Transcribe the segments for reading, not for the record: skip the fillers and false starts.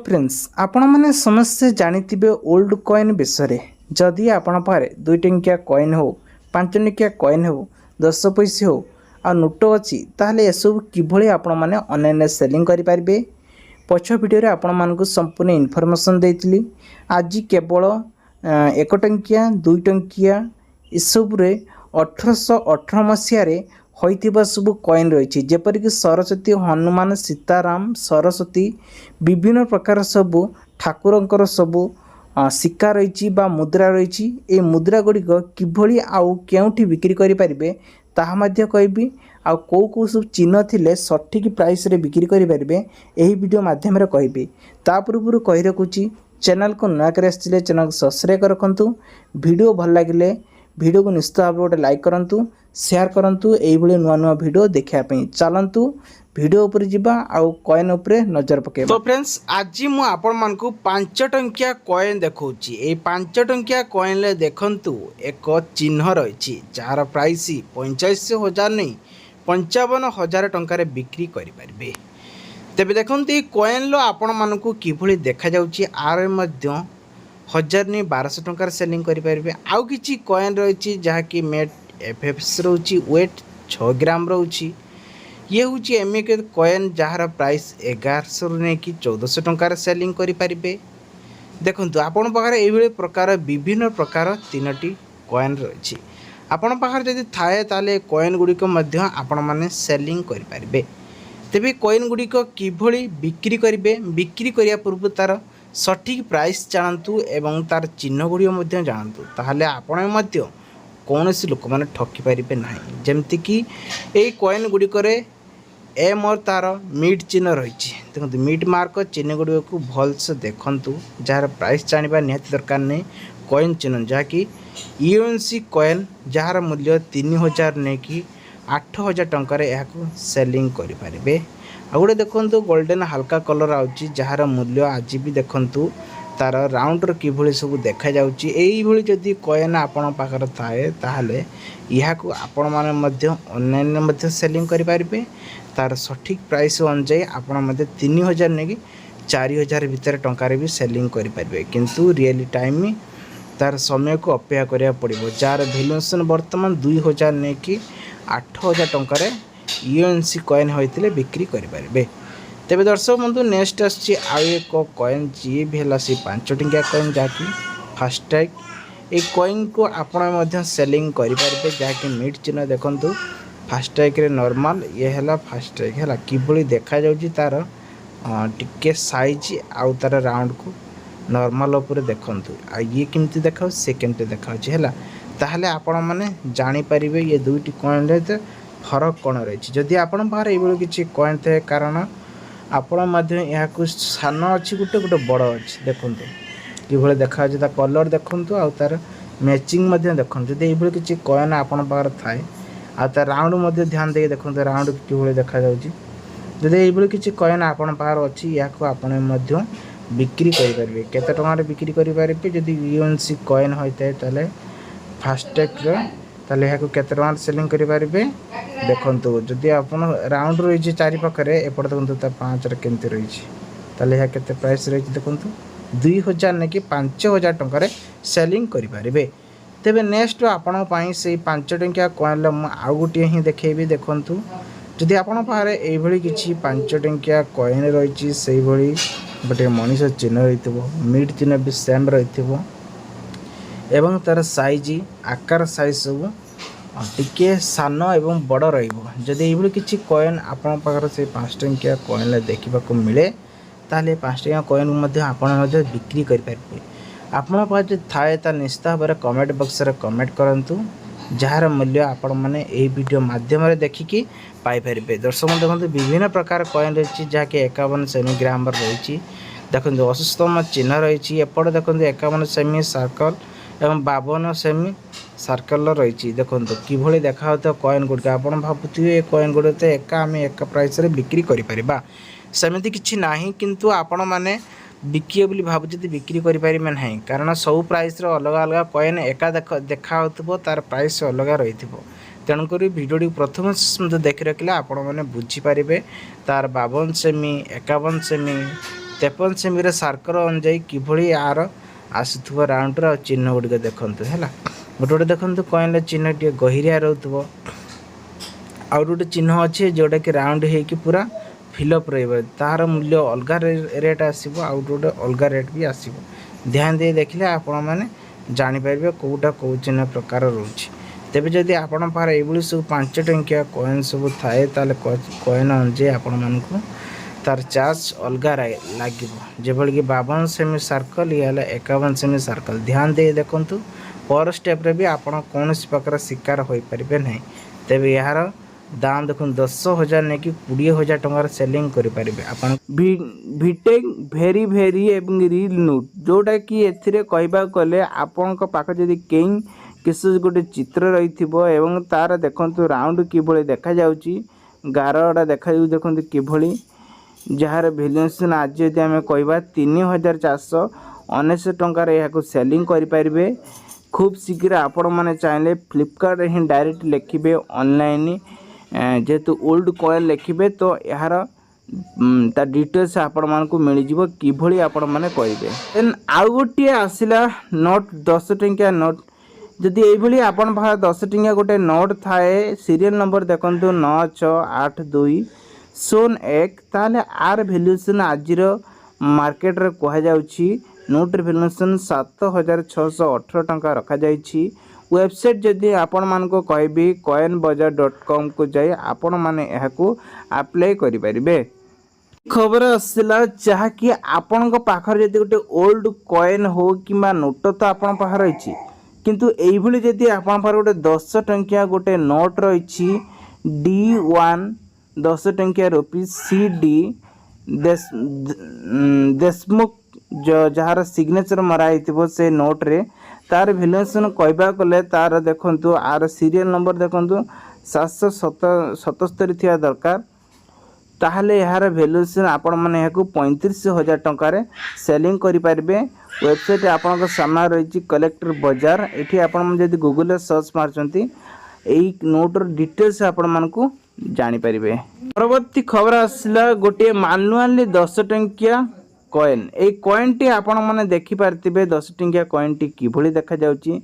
Friends आपण मैंने समस्ते जानी ओल्ड कॉइन विषय जदि आपण पारे 2 टंकिया कॉइन हो 5 टंकिया कॉइन हो 10 पैसा हो आ नोट अच्छी ताहले एसबू किभली आपण मैंने ऑनलाइन सेलिंग करें पछ भिडियो आपण मानक संपूर्ण इनफॉरमेशन देती आज केवल 1 टंकिया 2 टंकिया इसबुरे 1818 मसीह होइतिबा सब कॉइन रही जेपरिक सरस्वती हनुमान सीताराम सरस्वती विभिन्न प्रकार सबू ठाकुरंकर सबू सिक्का रही मुद्रा रही ये मुद्रा गुड़िक किभली आउ केउठी बिक्री करि परिबे ताहा मध्य कहबी आउ को सब चिन्ह थिले सठिक प्राइस रे बिक्री करि परिबे एही वीडियो माध्यम रे कहबी ता पूर्व कहि रखुची चैनल को नया करे आछिले चैनल को सब्सक्राइब रखंतु वीडियो भल लागिले वीडियो को निश्चित भाव गोटे लाइक करंतु शेयर करंतु एई भली नुआ नुआ वीडियो देखिया पई चलंतु वीडियो ऊपर जिबा आउ कॉइन ऊपर नजर पकेबा। तो फ्रेंड्स आज मु आपण मानकु 5 टंकिया कॉइन देखौची ए 5 टंकिया कॉइन ले देखंतु एक चिन्ह रहिछि जार प्राइस 85,000 नहीं 55,000 टंका रे बिक्री करि परिबे। तेबे देखंतु ए कॉइन लो आपण मानकु किभली देखा जाउची आर मध्य 1000 नहीं 1200 टंकार सेलिंग करें आउ कि कॉइन रही जहाँकि मेट एफएफएस रोची वेट 6 ग्राम रोची ये हूँ एमएक कॉइन जार प्राइस 1100 नहीं कि 1400 टंकार सेलिंग करें। देखो आपण पाखे ये प्रकार विभिन्न प्रकार 3टी कॉइन रही आपण पाखे जदि थाए ताले कॉइन गुड़िक आपण मैंने सेलिंग करें। तेबे कॉइन गुड़िक किभली बिक्री करेंगे बिक्री करने पूर्व तार सठिक प्राइस जानतु एवं तार चिन्ह गुड़िक जानतु ताहले आपण मध्य कौन सी लोक मैंने ठकी पारे ना जमती कि यही कॉइन गुड़िक एम और तार मीट चिन्ह रही देखो मीट मार्क चिन्ह गुड़िक भलसे देखु जार प्राइस जानवा निहाती दरकार नहीं कॉइन चिन्ह जहाँकि यूएनसी कॉइन जार मूल्य 3000 नहीं कि 8000 टंकार यह सेलिंग करें। आ गोटे देखो गोल्डन हल्का कलर आउची जार मूल्य आज भी देखु तार राउंड किभली सब देखा जाउची एई जदि कॉइन आपण पाखर थाए ताहले इहाकू आपण माने मध्य ऑनलाइन मध्य सेलिंग करि पारिबे तार सठिक प्राइस अनुसार आपण मध्य 3000 ने कि 4000 भीतर टंकार भी सेलिंग करि पारिबे किंतु रियली टाइम तार समय को अपेक्षा करिया पड़िबो जार वैल्यूएशन वर्तमान 2000 ने कि 8000 टंकार यूएनसी कॉइन होइतिले बिक्री करि पारिबे। तेबे दर्शक बंधु नेक्स्ट आछि आउ एक कॉइन जी भी है 5 टंकिया कॉइन जहाँकि फास्टैग ए कॉइन को आपण मध्य सेलिंग करें जहाँकि मीट चिन्ह देखु फास्टैग रे नॉर्मल ये है फास्टैग है किभली देखा जाउची तार टिके साइज आउ तार राउंड को नॉर्मल ऊपर देखंतु आ ये केमती देखा से केमती देखाउची है ताहले आपण माने जानि परिबे ये दुईटी कॉइन रे फरक कौन रही जदि आपण पाखरे एभली किछि कॉइन थे कारण आपण मध्य यहाँ सान अच्छी गोटे गोटे बड़ अच्छी देखु कि देखा कलर देखु आ तार मैचिंग देखु जदि ये किसी कॉइन आपण पाखरे थाए आ तार राउंड ध्यान दे देखो राउंड कि देखा जदि ये किसी कॉइन आपण पाखरे अच्छी या बिक्री करेंगे केते टंकार बिक्री करेंगे जदि यूएनसी कॉइन होता है फास्टैग ताले यहाँ केते टंकार सेलिंग करेंगे देखो जदि आप राउंड रही चारि पाखे एपटे देखो 5 केमती रही ताले यहाँ केते प्राइस रही देखो 2000 नहीं कि 5000 टंकार सेलिंग करें। तेबे नेक्स्ट आपण से 5 टंकिया कॉइन आउ गोटे ही देखेबी देखु जदि आपण पाखे ये किसी 5 टंकिया कॉइन रही से गोटे मनीष चिन्ह रही मीट चिन्ह भी सेम रही एवं तार साइज आकार साइज सब टिके सान एवं बड़ रही ये किसी कॉइन आपण पाखर से 5 टंकिया कॉइन देखा मिले ताले 5 टंकिया कॉइन आपण बिक्री करें आपण पाखे थाए ता निश्चित भाव में कमेंट बॉक्स रे कमेंट करंतु जार मूल्य आपण मैंने यही वीडियो माध्यम देखिकी पाइपर। दर्शक देखो विभिन्न प्रकार कॉइन रही जहाँकि 51 सेमी ग्राम रही देखो अशुस्तम चिन्ह रही एपटे देखो 51 सेमी सर्कल एवं 52 सेमी सर्कल रही देखो किभली देखा कॉइन गुड़िक आप भावुए कॉइन गुड़ तो एका आम एक प्राइस रे बिक्री करें सेमती किसी ना किंतु आपण मैंने बिकिए बोली भावुँ बिक्री करें ना कारण सब प्राइस अलग अलग कॉइन एका देखा तार प्राइस अलग रही तेणुक भिडियो प्रथम देखी रखिले आपण मैंने बुझीपारे तार 52 सेमी 51 सेमी 53 ସେମିର ସାର୍କଲ ଅନୁଯାୟୀ କିଭଳି यार आसुव राउंड चिन्ह गुड़िक देखते है गोटे गोटे देखते कॉइन चिन्ह टे गहिरिया रोथब आउ गोटे चिन्ह अच्छे जोटा कि राउंड हो पूरा फिलअप तार मूल्य अलग रेट आसो आउ गोटे अलग रेट भी आसो ध्यान दे देखिले आपण मैंने जानीपर कौटा कौ चिन्ह प्रकार रोचे तेज जदि आपण पाखे ये सब 5 टंकिया कॉइन सब थाए कॉइन अनुजाई आपण मानक तार चार्ज अलग लगे जबल कि 52 सेमी सर्कल ये 51 सेमी सर्कल ध्यान दे देखु पर स्टेप रे भी आपण कौन प्रकार शिकार हो पारे ना तेज यार दाम देखो 10,000 नहीं कि 20,000 टंकार सेलिंग करें आप भिटेक भेरी भेरी एवं रिल नोट जोटा कि एथिरे कहबा गले आपण पाख जदि कहीं किसी गोटे चित्र रही तार देखु राउंड किभली देखा जाउची गारटा देखा देखो किभली जार भैल्यूएसन आज यदि आम कह 3,419 टंकार यहाँ सेलिंग करें खूब शीघ्र आपण मैंने चाहिए फ्लिपकार्ट ही डायरेक्ट लिखे ऑनलाइन जेहेतु ओल्ड कॉइन लिखे तो यार ता डिटेल्स आपण मानक मिल जाव किभली आपण मैंने करेंगे देन आउ गोटे आसला नोट 10 टंकिया नोट जदि ये आपण 10 टंकिया गोटे नोट थाए सीरियल नंबर देखु 9682 सोन 1 ताले आर भैल्यूएसन आज मार्केट रे कह जाउछि नोट भैल्यूएसन 7,618 टंका रखा जाइछि वेबसाइट जदि आपण मान को कहबी coinbazaar.com को जाई आपण माने एहाकू अप्लाई करि परिबे खबर आसला जहाँकि आपण पाखर जदि गोटे ओल्ड कॉइन हो किंबा नोट तो आपण पाखर रही किंतु एइभली जदि आपण पाखर गोटे 10 टंकिया गोटे नोट रही D1 10 टंकिया rupees CD Deshmukh jar signature मराई से नोट रे तार भैल्यूएसन कहबा गले तार देखंतु आर सीरियल नंबर देखंतु 777 थिया दरकार ताहले यार भैल्यूएसन आपण माने याकू 35,000 टंकार सेलिंग करि पारबे वेबसाइट आपण सामना रही कलेक्टर बाजार एठी आपण जदि गूगल रे सर्च मारचंती एई नोट डिटेल्स आपण मानकू जानी परिबे परवर्ती खबर आसला गोटे मानुआली 10 टंकिया कॉइन ए कॉइन टी आपण माने देखि पारतिबे 10 टंकिया कॉइन टी किभली देखा जाउची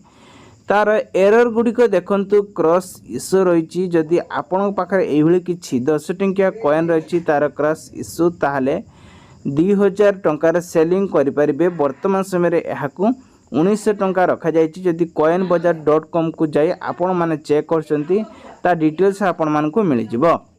तार एरर गुडी को देखंतु क्रॉस इशू रहिची जदि आपण पाखरे एभली किछि 10 टंकिया कॉइन रहिची तार क्रॉस इशू ताहले 2,000 टंकार सेलिंग करि परिबे वर्तमान समय रे एहाकू 1900 टंका रखा जाइछि जदि coinbazaar.com को जाई आपण माने चेक करछंती ता डिटेल्स आपण मानकू मिल जिवो।